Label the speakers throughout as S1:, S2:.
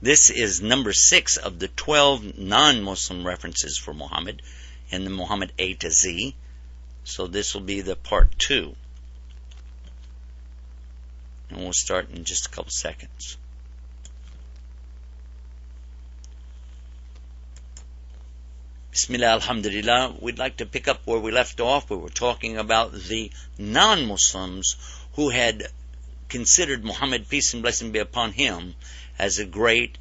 S1: This is number 6 of the 12 non-Muslim references for Muhammad in the Muhammad A to Z. So this will be the part 2. And we'll start in just a couple seconds. Bismillah, alhamdulillah. We'd like to pick up where we left off. We were talking about the non-Muslims who had considered Muhammad, peace and blessing be upon him, as a great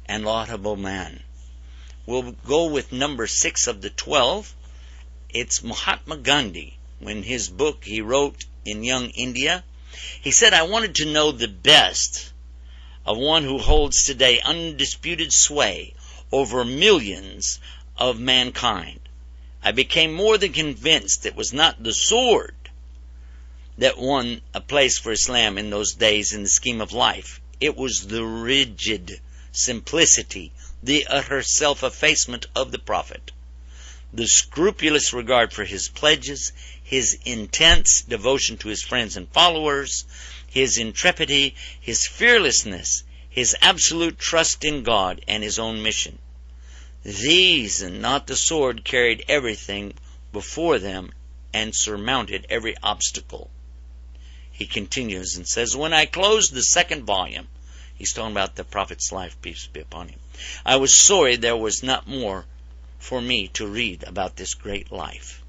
S1: and laudable man. We'll go with number 6 of the 12. It's Mahatma Gandhi. When his book he wrote in Young India, he said, "I wanted to know the best of one who holds today undisputed sway over millions of mankind. I became more than convinced it was not the sword that won a place for Islam in those days in the scheme of life. It was the rigid simplicity, the utter self-effacement of the Prophet, the scrupulous regard for his pledges, his intense devotion to his friends and followers, his intrepidity, his fearlessness, his absolute trust in God and his own mission. These, and not the sword, carried everything before them and surmounted every obstacle." He continues and says, "When I closed the 2nd volume," he's talking about the Prophet's life, peace be upon him, "I was sorry there was not more for me to read about this great life."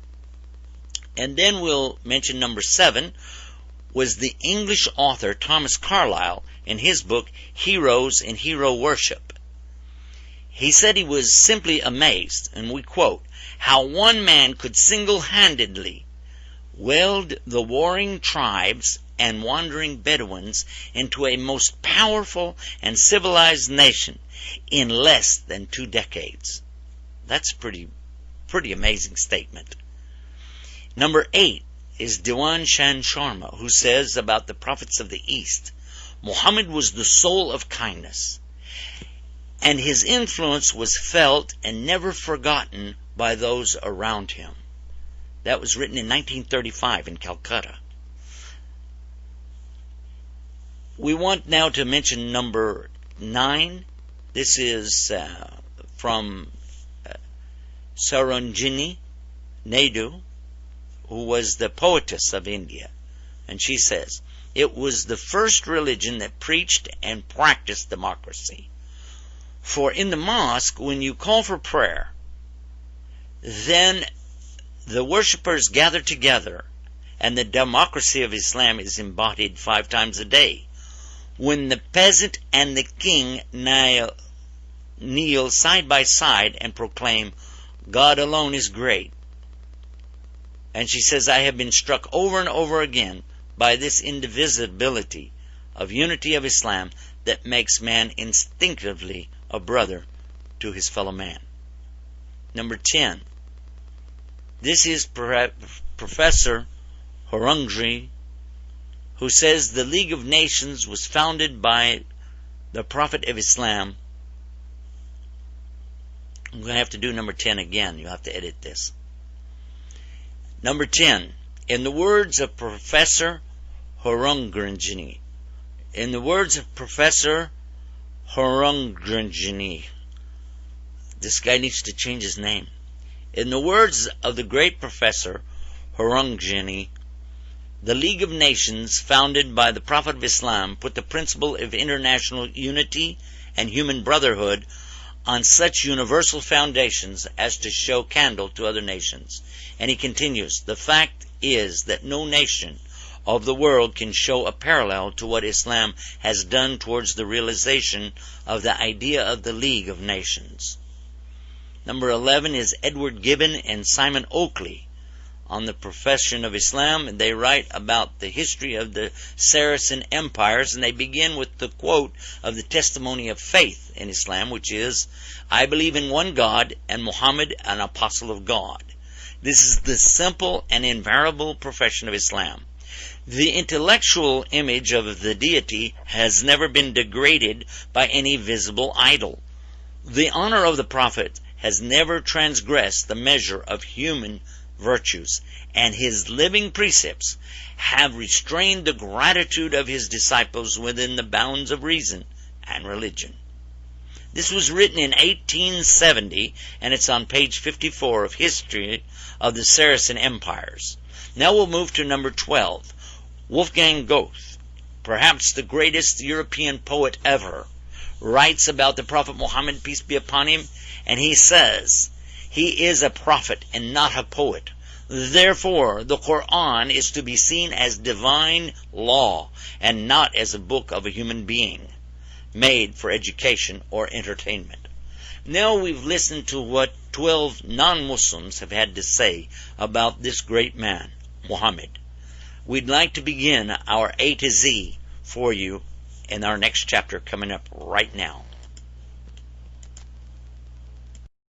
S1: And then we'll mention number 7 was the English author Thomas Carlyle in his book Heroes and Hero Worship. He said he was simply amazed, and we quote, "how one man could single-handedly weld the warring tribes and wandering Bedouins into a most powerful and civilized nation in less than 2 decades. That's pretty amazing statement. Number 8 is Diwan Chand Sharma, who says about the prophets of the East, "Muhammad was the soul of kindness, and his influence was felt and never forgotten by those around him." That was written in 1935 in Calcutta. We want now to mention number 9. This is from Sarojini Naidu, who was the poetess of India. And she says, "It was the first religion that preached and practiced democracy. For in the mosque, when you call for prayer, then the worshippers gather together, and the democracy of Islam is embodied 5 times a day. When the peasant and the king kneel side by side and proclaim, 'God alone is great.'" And she says, "I have been struck over and over again by this indivisibility of unity of Islam that makes man instinctively a brother to his fellow man." Number 10. This is Professor Horungji, who says the League of Nations was founded by the Prophet of Islam. I'm going to have to do number 10 again. You'll have to edit this. Number 10. In the words of Professor Horungji, this guy needs to change his name. In the words of the great Professor Horungji, the League of Nations, founded by the Prophet of Islam, put the principle of international unity and human brotherhood on such universal foundations as to show candle to other nations. And he continues, "The fact is that no nation of the world can show a parallel to what Islam has done towards the realization of the idea of the League of Nations." Number 11 is Edward Gibbon and Simon Oakley on the profession of Islam, and they write about the history of the Saracen empires, and they begin with the quote of the testimony of faith in Islam, which is, "I believe in one God and Muhammad, an apostle of God." This is the simple and invariable profession of Islam. The intellectual image of the deity has never been degraded by any visible idol. The honor of the Prophet has never transgressed the measure of human virtues, and his living precepts have restrained the gratitude of his disciples within the bounds of reason and religion. This was written in 1870, and it's on page 54 of History of the Saracen Empires. Now we'll move to number 12. Wolfgang Goethe, perhaps the greatest European poet ever, writes about the Prophet Muhammad, peace be upon him, and he says, he is a prophet and not a poet. Therefore, the Quran is to be seen as divine law and not as a book of a human being, made for education or entertainment. Now we've listened to what 12 non-Muslims have had to say about this great man, Muhammad. We'd like to begin our A to Z for you in our next chapter coming up right now.